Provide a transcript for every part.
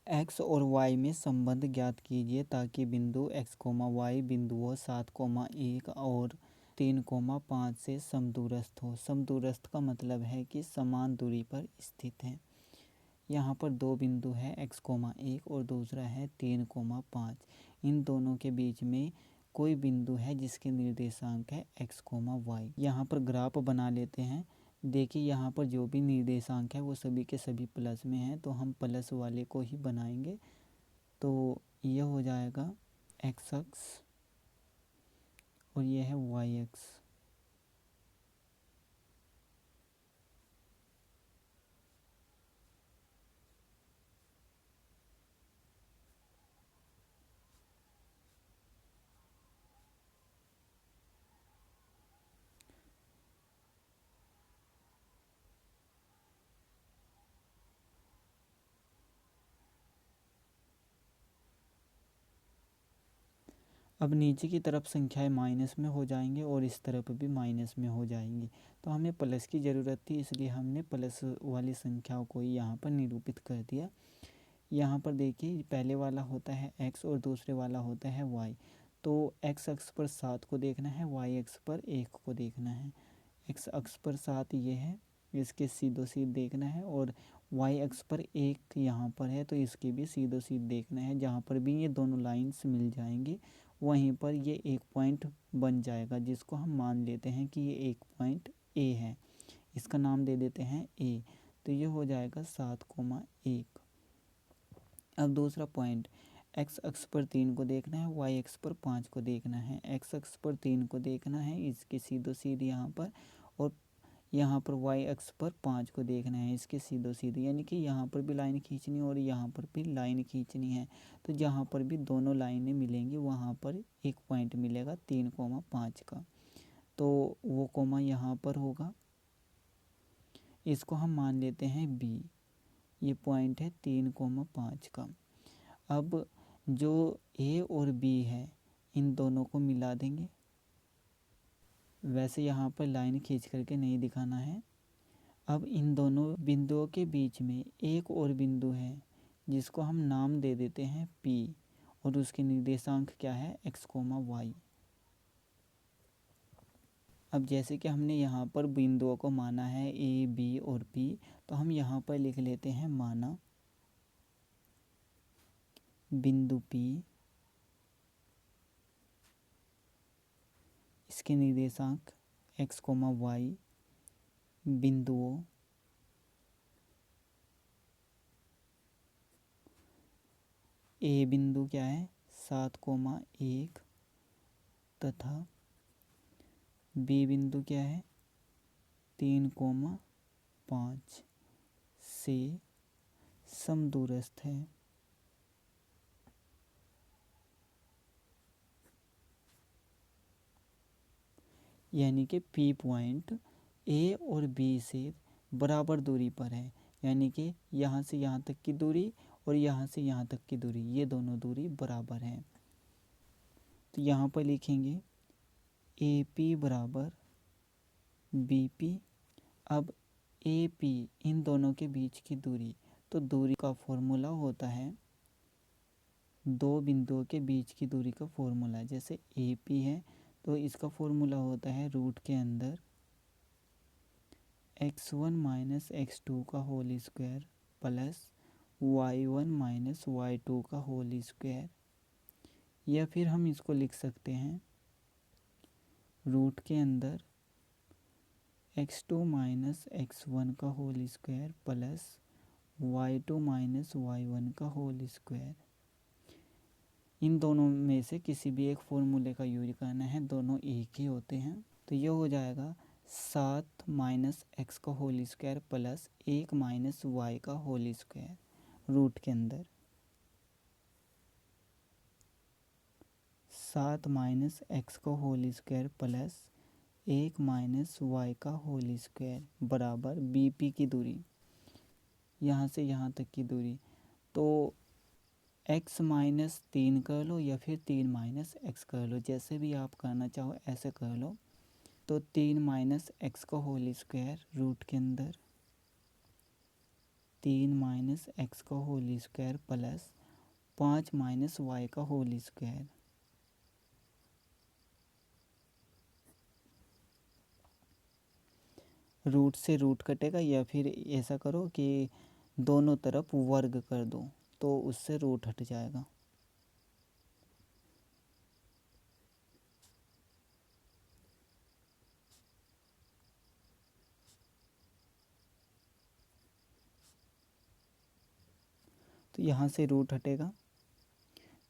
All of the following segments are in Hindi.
एक्स और वाई में संबंध ज्ञात कीजिए ताकि बिंदु एक्स कोमा वाई बिंदुओं 7,1 और 3,5 से समदूरस्थ हो। समदूरस्थ का मतलब है कि समान दूरी पर स्थित है। यहाँ पर दो बिंदु है x,1 और दूसरा है 3,5। इन दोनों के बीच में कोई बिंदु है जिसके निर्देशांक है x, y। यहाँ पर ग्राफ बना लेते हैं। देखिए यहाँ पर जो भी निर्देशांक है वो सभी के सभी प्लस में है, तो हम प्लस वाले को ही बनाएंगे। तो यह हो जाएगा x अक्ष और यह है y अक्ष। अब नीचे की तरफ संख्याएं माइनस में हो जाएंगे और इस तरफ भी माइनस में हो जाएंगी। तो हमें प्लस की ज़रूरत थी, इसलिए हमने प्लस वाली संख्याओं को ही यहाँ पर निरूपित कर दिया। यहाँ पर देखिए पहले वाला होता है x और दूसरे वाला होता है y। तो x अक्ष पर 7 को देखना है, y अक्ष पर 1 को देखना है। x अक्ष पर 7 ये है, इसके सीधो सीध देखना है, और y अक्ष पर 1 यहाँ पर है तो इसके भी सीधो सीध देखना है। जहाँ पर भी ये दोनों लाइंस मिल जाएंगी वहीं पर ये एक पॉइंट बन जाएगा, जिसको हम मान लेते हैं कि ये एक पॉइंट A है। इसका नाम दे देते हैं A। तो ये हो जाएगा 7,1। अब दूसरा पॉइंट, x अक्ष पर 3 को देखना है, y अक्ष पर 5 को देखना है। x अक्ष पर 3 को देखना है, इसके सीधो सीध यहाँ पर, और यहाँ पर y अक्ष पर 5 को देखना है, इसके सीधो सीध। यानी कि यहाँ पर भी लाइन खींचनी और यहाँ पर भी लाइन खींचनी है। तो जहाँ पर भी दोनों लाइनें मिलेंगी वहाँ पर एक पॉइंट मिलेगा 3,5 का, तो वो कोमा यहाँ पर होगा। इसको हम मान लेते हैं B। ये पॉइंट है 3,5 का। अब जो A और B है इन दोनों को मिला देंगे। वैसे यहाँ पर लाइन खींच करके नहीं दिखाना है। अब इन दोनों बिंदुओं के बीच में एक और बिंदु है जिसको हम नाम दे देते हैं P, और उसके निर्देशांक क्या है x, y। अब जैसे कि हमने यहाँ पर बिंदुओं को माना है A, B और P, तो हम यहाँ पर लिख लेते हैं माना बिंदु P, इसके निर्देशांक x, y, बिंदुओं A बिंदु क्या है 7,1 तथा B बिंदु क्या है 3,5 से समदूरस्थ है। यानी कि P पॉइंट A और B से बराबर दूरी पर है। यानी कि यहाँ से यहाँ तक की दूरी और यहाँ से यहाँ तक की दूरी, ये दोनों दूरी बराबर है। तो यहाँ पर लिखेंगे AP बराबर BP। अब AP इन दोनों के बीच की दूरी, तो दूरी का फॉर्मूला होता है, दो बिंदुओं के बीच की दूरी का फॉर्मूला। जैसे AP है तो इसका फॉर्मूला होता है रूट के अंदर x1 माइनस x2 का whole square plus y1 minus y2 का होल स्क्वायर। या फिर हम इसको लिख सकते हैं रूट के अंदर x2 माइनस x1 का whole square plus y2 minus y1 का होल स्क्वायर। इन दोनों में से किसी भी एक फॉर्मूले का यूज करना है, दोनों एक ही होते हैं। तो ये हो जाएगा 7 माइनस एक्स का whole square plus 1 minus Y का होल स्क्वायर रूट के अंदर 7 माइनस एक्स का whole square plus 1 minus Y का होल स्क्वायर बराबर बीपी की दूरी, यहाँ से यहाँ तक की दूरी। तो x माइनस 3 कर लो या फिर 3 माइनस एक्स कर लो, जैसे भी आप करना चाहो ऐसे कर लो। तो 3 माइनस एक्स का होल स्क्वायर रूट के अंदर 3 माइनस एक्स का whole square plus 5 minus Y का होल स्क्वायर। रूट से रूट कटेगा, या फिर ऐसा करो कि दोनों तरफ वर्ग कर दो तो उससे रूट हट जाएगा। तो यहाँ से रूट हटेगा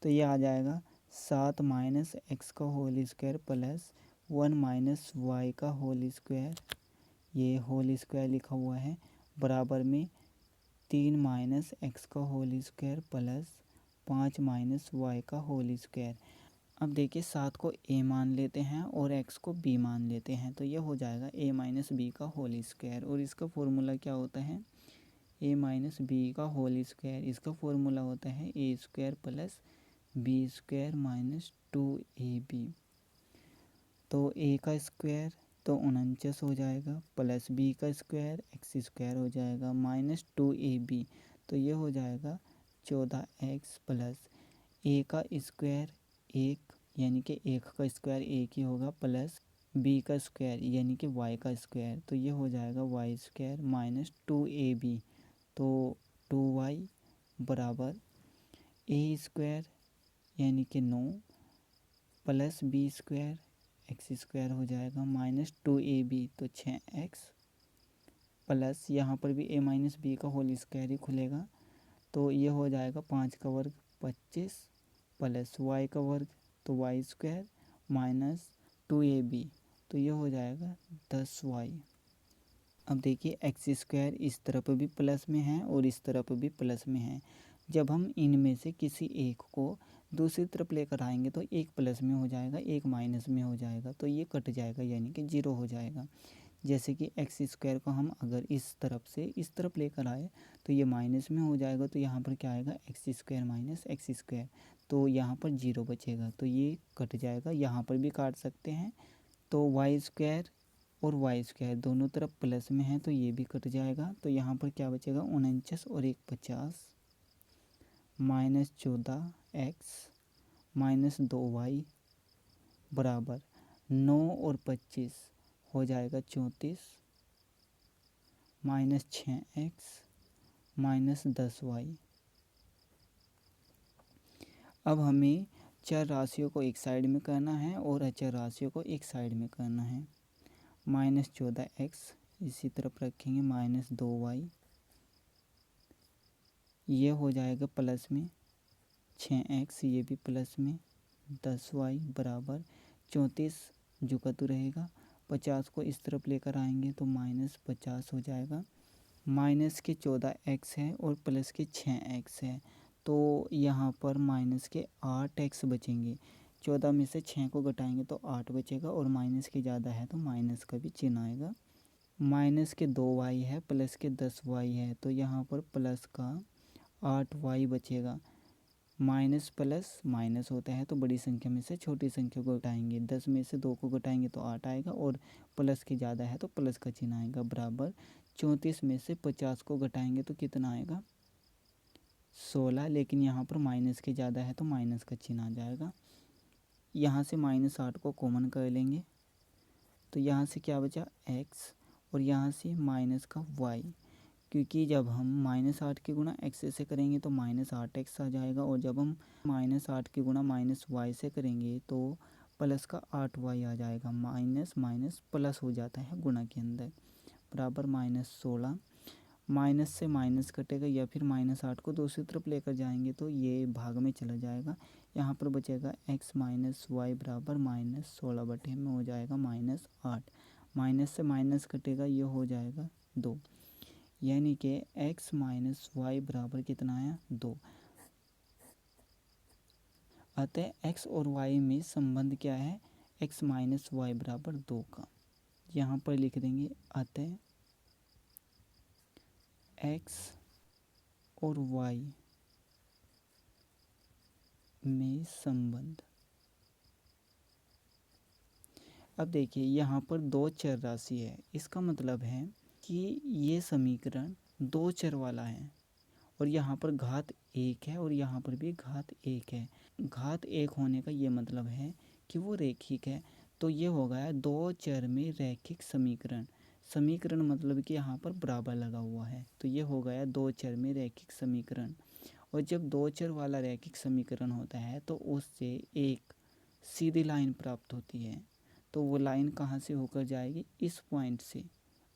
तो ये आ जाएगा 7 माइनस एक्स का whole square plus 1 minus Y का होल स्क्वायर, ये होल स्क्वायर लिखा हुआ है, बराबर में 3 माइनस एक्स का whole square plus 5 minus Y का होल स्क्वायर। अब देखिए 7 को a मान लेते हैं और x को b मान लेते हैं, तो ये हो जाएगा a माइनस बी का होल स्क्वायर। और इसका फॉर्मूला क्या होता है, a माइनस बी का होल स्क्वायर, इसका फॉर्मूला होता है a square plus B square minus 2ab। तो a का स्क्वायर तो 49 हो जाएगा, प्लस b का स्क्वायर x स्क्वायर हो जाएगा माइनस 2ab, तो ये हो जाएगा 14x प्लस a का स्क्वायर 1 यानी कि 1 का स्क्वायर 1 ही होगा, प्लस b का स्क्वायर यानी कि y का स्क्वायर, तो ये हो जाएगा y स्क्वायर माइनस 2ab। तो 2y बराबर a स्क्वायर यानी कि 9 plus b square x square हो जाएगा माइनस 2ab, तो 6x प्लस यहाँ पर भी a माइनस बी का होल स्क्वायर ही खुलेगा, तो ये हो जाएगा 5 का वर्ग 25 प्लस y का वर्ग तो वाई स्क्वायर माइनस 2ab, तो ये हो जाएगा 10y। अब देखिए एक्स स्क्वायर इस तरफ भी प्लस में है और इस तरफ भी प्लस में है। जब हम इनमें से किसी एक को दूसरी तरफ लेकर आएंगे तो एक प्लस में हो जाएगा, एक माइनस में हो जाएगा, तो ये कट जाएगा यानी कि 0 हो जाएगा। जैसे कि एक्स स्क्वायर को हम अगर इस तरफ से इस तरफ लेकर आए तो ये माइनस में हो जाएगा, तो यहाँ पर क्या आएगा x square minus x square, तो यहाँ पर 0 बचेगा, तो ये कट जाएगा। यहाँ पर भी काट सकते हैं, तो वाई स्क्वायर और वाई स्क्वायर दोनों तरफ प्लस में है तो ये भी कट जाएगा, तो यहाँ पर क्या बचेगा 49 और 1 50 माइनस 14x माइनस 2y बराबर 9 और 25 हो जाएगा 34 माइनस 6x माइनस 10y। अब हमें चर राशियों को एक साइड में करना है और अचर राशियों को एक साइड में करना है। माइनस 14x इसी तरफ रखेंगे माइनस 2y, ये हो जाएगा प्लस में 6x, ये भी प्लस में 10y बराबर 34 जो का तो रहेगा, 50 को इस तरफ लेकर आएंगे तो माइनस 50 हो जाएगा। माइनस के 14x है और प्लस के 6x है, तो यहाँ पर माइनस के 8x बचेंगे। 14 में से 6 को घटाएंगे तो 8 बचेगा और माइनस के ज़्यादा है तो माइनस का भी चिन्ह आएगा। माइनस के 2y है प्लस के 10y है, तो यहाँ पर प्लस का 8y बचेगा। माइनस प्लस माइनस होता है तो बड़ी संख्या में से छोटी संख्या को घटाएंगे, 10 में से 2 को घटाएंगे तो 8 आएगा और प्लस के ज़्यादा है तो प्लस का चिन्ह आएगा, बराबर 34 में से 50 को घटाएंगे तो कितना आएगा 16, लेकिन यहाँ पर माइनस के ज़्यादा है तो माइनस का चिन्ह आ जाएगा। यहाँ से माइनस 8 को कॉमन कर लेंगे तो यहाँ से क्या बचा x और यहाँ से माइनस का y, क्योंकि जब हम माइनस 8 की गुणा x से करेंगे तो माइनस 8x आ जाएगा, और जब हम माइनस 8 की गुणा माइनस y से करेंगे तो प्लस का 8y आ जाएगा। माइनस माइनस प्लस हो जाता है गुणा के अंदर, बराबर माइनस 16। माइनस से माइनस कटेगा या फिर माइनस 8 को दूसरी तरफ लेकर जाएंगे तो ये भाग में चला जाएगा, यहाँ पर बचेगा x माइनस वाई बराबर माइनस 16 बटे में हो जाएगा माइनस 8। माइनस से माइनस कटेगा, ये हो जाएगा 2, यानी कि x माइनस वाई बराबर कितना आया 2। अतः x और y में संबंध क्या है x माइनस वाई बराबर 2 का, यहाँ पर लिख देंगे अतः x और y में संबंध। अब देखिए यहाँ पर दो चर राशि है, इसका मतलब है कि ये समीकरण दो चर वाला है और यहाँ पर घात 1 है और यहाँ पर भी घात 1 है। घात 1 होने का ये मतलब है कि वो रैखिक है। तो ये हो गया दो चर में रैखिक समीकरण। समीकरण मतलब कि यहाँ पर बराबर लगा हुआ है, तो ये हो गया दो चर में रैखिक समीकरण। और जब दो चर वाला रैखिक समीकरण होता है तो उससे एक सीधी लाइन प्राप्त होती है। तो वो लाइन कहाँ से होकर जाएगी? इस पॉइंट से।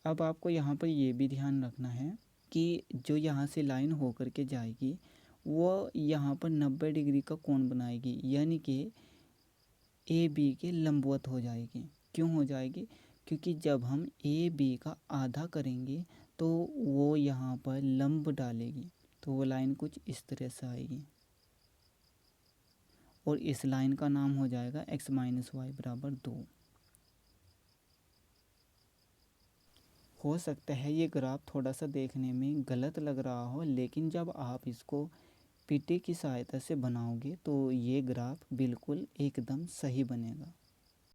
अब आपको यहाँ पर ये भी ध्यान रखना है कि जो यहाँ से लाइन होकर के जाएगी वो यहाँ पर 90 डिग्री का कोण बनाएगी, यानी कि ए बी के लंबवत हो जाएगी। क्यों हो जाएगी? क्योंकि जब हम ए बी का आधा करेंगे तो वो यहाँ पर लंब डालेगी, तो वो लाइन कुछ इस तरह से आएगी और इस लाइन का नाम हो जाएगा x माइनस वाई बराबर 2। हो सकता है ये ग्राफ थोड़ा सा देखने में गलत लग रहा हो, लेकिन जब आप इसको पीटी की सहायता से बनाओगे तो ये ग्राफ बिल्कुल एकदम सही बनेगा।